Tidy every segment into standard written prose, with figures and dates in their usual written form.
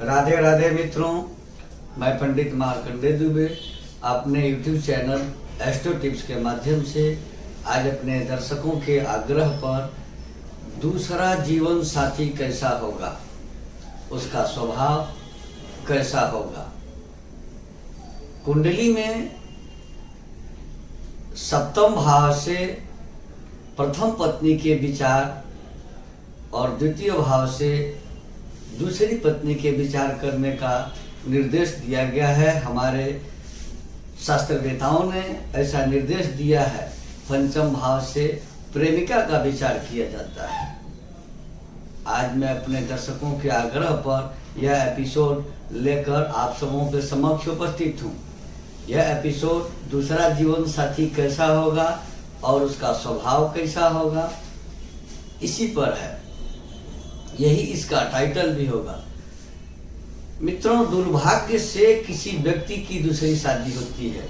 राधे राधे मित्रों, मैं पंडित मार्कंडेय दुबे अपने YouTube चैनल एस्ट्रो टिप्स के माध्यम से आज अपने दर्शकों के आग्रह पर दूसरा जीवन साथी कैसा होगा, उसका स्वभाव कैसा होगा। कुंडली में सप्तम भाव से प्रथम पत्नी के विचार और द्वितीय भाव से दूसरी पत्नी के विचार करने का निर्देश दिया गया है। हमारे शास्त्रवेताओं ने ऐसा निर्देश दिया है। पंचम भाव से प्रेमिका का विचार किया जाता है। आज मैं अपने दर्शकों के आग्रह पर यह एपिसोड लेकर आप सबों के समक्ष उपस्थित हूँ। यह एपिसोड दूसरा जीवन साथी कैसा होगा और उसका स्वभाव कैसा होगा, इसी पर है। यही इसका टाइटल भी होगा। मित्रों, दुर्भाग्य से किसी व्यक्ति की दूसरी शादी होती है,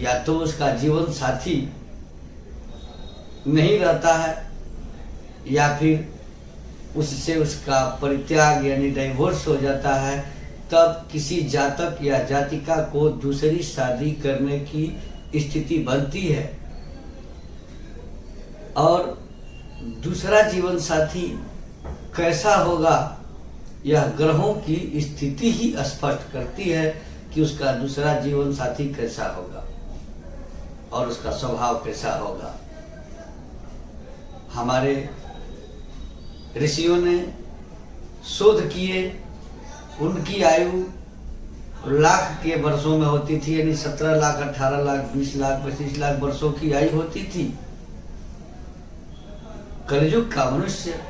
या तो उसका जीवन साथी नहीं रहता है या फिर उससे उसका परित्याग यानी डाइवोर्स हो जाता है। तब किसी जातक या जातिका को दूसरी शादी करने की स्थिति बनती है और दूसरा जीवन साथी कैसा होगा, यह ग्रहों की स्थिति ही स्पष्ट करती है कि उसका दूसरा जीवन साथी कैसा होगा और उसका स्वभाव कैसा होगा। हमारे ऋषियों ने शोध किए, उनकी आयु लाख के वर्षों में होती थी, यानी 17 लाख, 18 लाख, 20 लाख, 25 लाख वर्षों की आयु होती थी। कलयुग का मनुष्य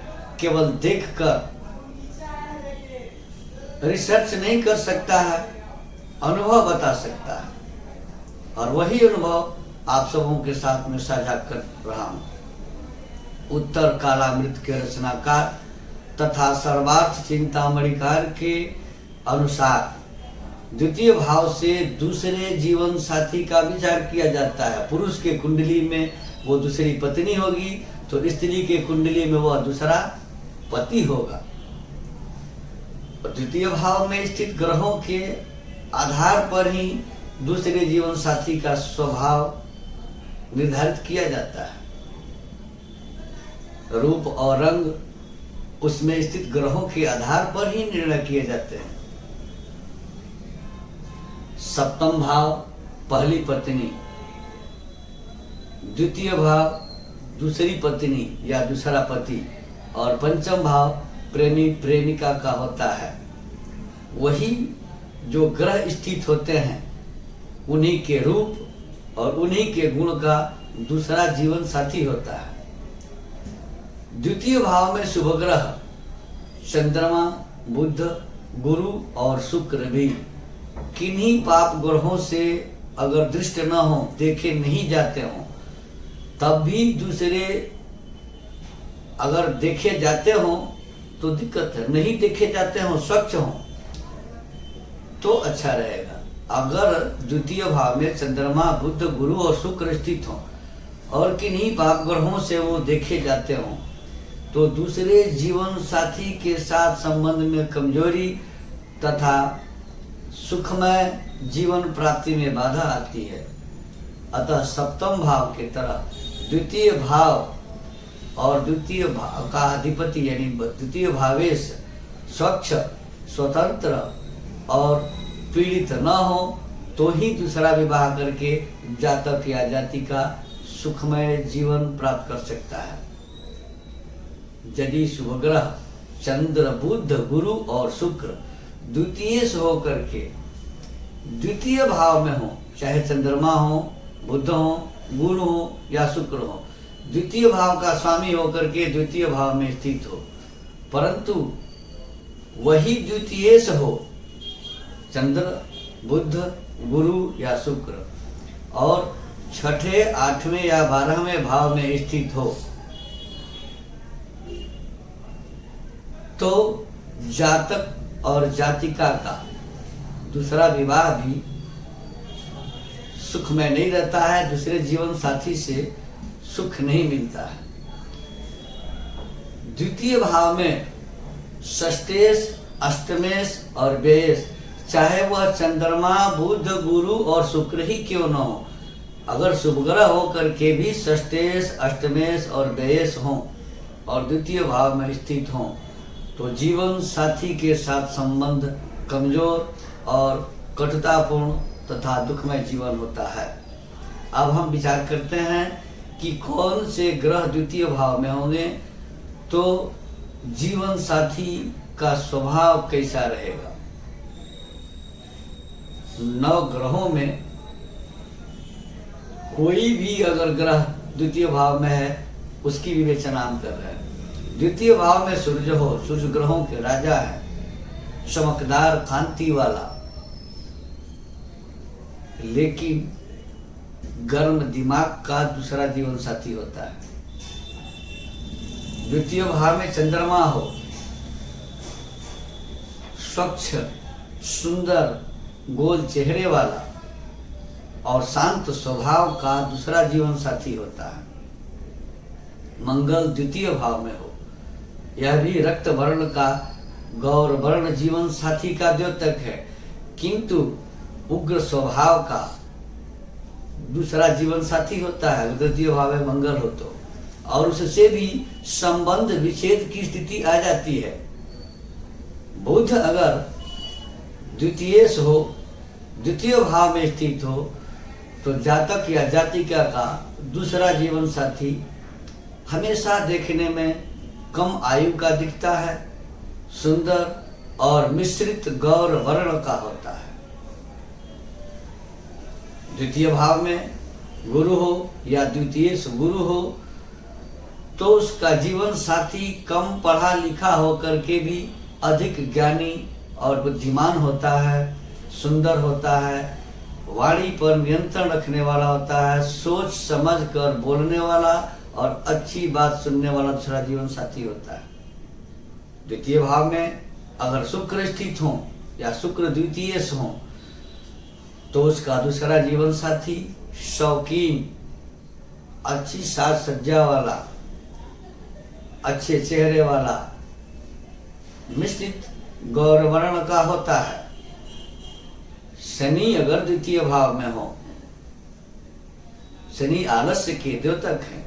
केवल देखकर रिसर्च नहीं कर सकता है, अनुभव बता सकता है, और वही अनुभव आप सबों के साथ में साझा कर रहा हूं। उत्तर कालामृत के रचनाकार तथा सर्वार्थ चिंतामणिकार के अनुसार द्वितीय भाव से दूसरे जीवन साथी का विचार किया जाता है। पुरुष के कुंडली में वो दूसरी पत्नी होगी, तो स्त्री के कुंडली में वह दूसरा पति होगा। द्वितीय भाव में स्थित ग्रहों के आधार पर ही दूसरे जीवन साथी का स्वभाव निर्धारित किया जाता है। रूप और रंग उसमें स्थित ग्रहों के आधार पर ही निर्णय किए जाते हैं। सप्तम भाव पहली पत्नी, द्वितीय भाव दूसरी पत्नी या दूसरा पति, और पंचम भाव प्रेमी प्रेमिका का होता है। वही जो ग्रह स्थित होते हैं, उन्हीं के रूप और उन्हीं के गुण का दूसरा जीवन साथी होता है। द्वितीय भाव में शुभ ग्रह चंद्रमा, बुध, गुरु और शुक्र भी किन्हीं पाप ग्रहों से अगर दृष्ट न हो, देखे नहीं जाते हों, तब भी दूसरे अगर देखे जाते हों तो दिक्कत है, नहीं देखे जाते हों, स्वच्छ हों, तो अच्छा रहेगा। अगर द्वितीय भाव में चंद्रमा, बुध, गुरु और शुक्र स्थित हों और किन्हीं पाप ग्रहों से वो देखे जाते हों, तो दूसरे जीवन साथी के साथ संबंध में कमजोरी तथा सुखमय जीवन प्राप्ति में बाधा आती है। अतः सप्तम भाव के तरह द्वितीय भाव और द्वितीय भाव का अधिपति यानी द्वितीय भावेश स्वच्छ, स्वतंत्र और पीड़ित न हो, तो ही दूसरा विवाह करके जातक या जाति का सुखमय जीवन प्राप्त कर सकता है। यदि शुभ ग्रह चंद्र, बुध, गुरु और शुक्र द्वितीय से होकर के द्वितीय भाव में हो, चाहे चंद्रमा हो, बुध हो, गुरु हो या शुक्र हो, द्वितीय भाव का स्वामी होकर के द्वितीय भाव में स्थित हो, परंतु वही द्वितीय से हो, चंद्र, बुध, गुरु या शुक्र, और छठे, 8वें या 12वें भाव में स्थित हो, तो जातक और जातिका का दूसरा विवाह भी सुखमय नहीं रहता है। दूसरे जीवन साथी से सुख नहीं मिलता है। द्वितीय भाव में षष्ठेश अष्टमेश और व्ययेश, चाहे वह चंद्रमा, बुध, गुरु और शुक्र ही क्यों न हो, अगर शुभ ग्रह होकर के भी षष्ठेश, अष्टमेश और व्ययेश हों और द्वितीय भाव में स्थित हों तो जीवन साथी के साथ संबंध कमजोर और कटुतापूर्ण तथा दुखमय जीवन होता है। अब हम विचार करते हैं कि कौन से ग्रह द्वितीय भाव में होंगे तो जीवन साथी का स्वभाव कैसा रहेगा। 9 ग्रहों में कोई भी अगर ग्रह द्वितीय भाव में है उसकी विवेचना हम कर रहे हैं। द्वितीय भाव में सूर्य हो, सूर्य ग्रहों के राजा है, चमकदार कांति वाला, लेकिन गर्म दिमाग का दूसरा जीवन साथी होता है। द्वितीय भाव में चंद्रमा हो, स्वच्छ, सुंदर, गोल चेहरे वाला और शांत स्वभाव का दूसरा जीवन साथी होता है। मंगल द्वितीय भाव में हो, यह भी रक्त वर्ण का गौर वर्ण जीवन साथी का द्योतक है, किंतु उग्र स्वभाव का दूसरा जीवन साथी होता है द्वितीय भाव में मंगल हो तो, और उससे भी संबंध विच्छेद की स्थिति आ जाती है। बुध अगर द्वितीयेश हो, द्वितीय भाव में स्थित हो तो जातक या जातिका का दूसरा जीवन साथी हमेशा देखने में कम आयु का दिखता है, सुंदर और मिश्रित गौर वर्ण का होता है। द्वितीय भाव में गुरु हो या द्वितीयेश गुरु हो तो उसका जीवन साथी कम पढ़ा लिखा होकर के भी अधिक ज्ञानी और बुद्धिमान होता है, सुंदर होता है, वाणी पर नियंत्रण रखने वाला होता है, सोच समझ कर बोलने वाला और अच्छी बात सुनने वाला दूसरा जीवन साथी होता है। द्वितीय भाव में अगर शुक्र स्थित हो या शुक्र द्वितीयेश हो तो उसका दूसरा जीवन साथी शौकीन, अच्छी साज सज्जा वाला, अच्छे चेहरे वाला, मिश्रित गौरवर्ण का होता है। शनि अगर द्वितीय भाव में हो, शनि आलस्य के द्योतक है,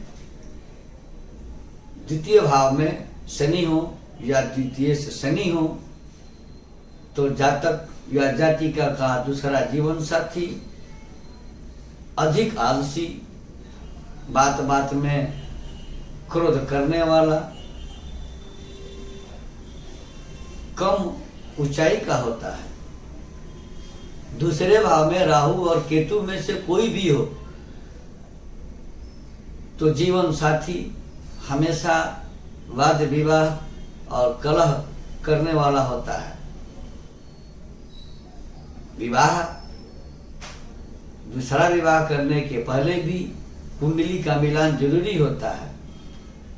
द्वितीय भाव में शनि हो या द्वितीय से शनि हो तो जातक या जातिका का दूसरा जीवन साथी अधिक आलसी, बात बात में क्रोध करने वाला, कम ऊंचाई का होता है। दूसरे भाव में राहु और केतु में से कोई भी हो तो जीवन साथी हमेशा वाद विवाह और कलह करने वाला होता है। विवाह, दूसरा विवाह करने के पहले भी कुंडली का मिलान जरूरी होता है।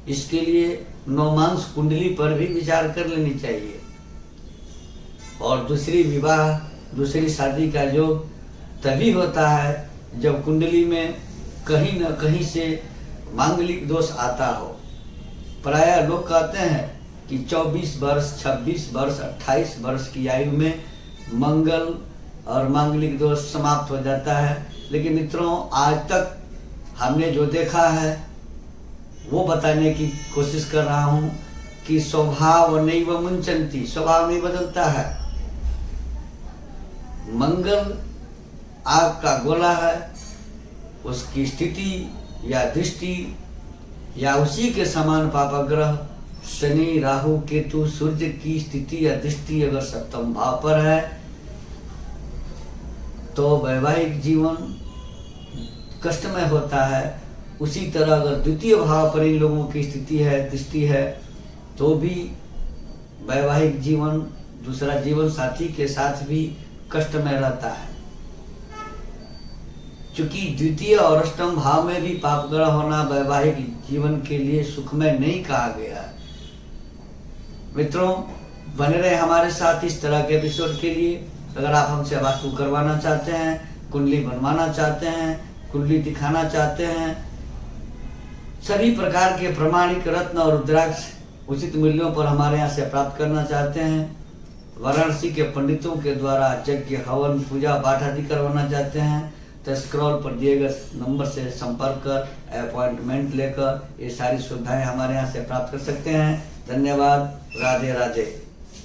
इसके लिए नौमांस कुंडली पर भी विचार कर लेनी चाहिए। और दूसरी शादी का योग तभी होता है जब कुंडली में कहीं न कहीं से मांगलिक दोष आता हो। प्रायः लोग कहते हैं कि 24 वर्ष, 26 वर्ष, 28 वर्ष की आयु में मंगल और मांगलिक दोष समाप्त हो जाता है, लेकिन मित्रों आज तक हमने जो देखा है वो बताने की कोशिश कर रहा हूँ कि स्वभाव नैव मुंचन्ति, स्वभाव नहीं बदलता है। मंगल आग का गोला है, उसकी स्थिति या दृष्टि या उसी के समान पापग्रह शनि, राहु, केतु, सूर्य की स्थिति या दृष्टि अगर सप्तम भाव पर है तो वैवाहिक जीवन कष्टमय होता है। उसी तरह अगर द्वितीय भाव पर इन लोगों की स्थिति है, दृष्टि है, तो भी वैवाहिक जीवन दूसरा जीवन साथी के साथ भी कष्टमय रहता है। क्योंकि द्वितीय और अष्टम भाव में भी पाप ग्रह होना वैवाहिक जीवन के लिए सुखमय नहीं कहा गया है। मित्रों बने रहे हमारे साथ इस तरह के एपिसोड के लिए। अगर आप हमसे वास्तु करवाना चाहते हैं, कुंडली बनवाना चाहते हैं, कुंडली दिखाना चाहते हैं, सभी प्रकार के प्रमाणिक रत्न और रुद्राक्ष उचित मूल्यों पर हमारे यहाँ से प्राप्त करना चाहते हैं वाराणसी के पंडितों के द्वारा यज्ञ हवन पूजा पाठ आदि करवाना चाहते हैं तो स्क्रॉल पर दिए गए नंबर से संपर्क कर अपॉइंटमेंट लेकर ये सारी सुविधाएं हमारे यहाँ से प्राप्त कर सकते हैं। धन्यवाद। राधे राधे।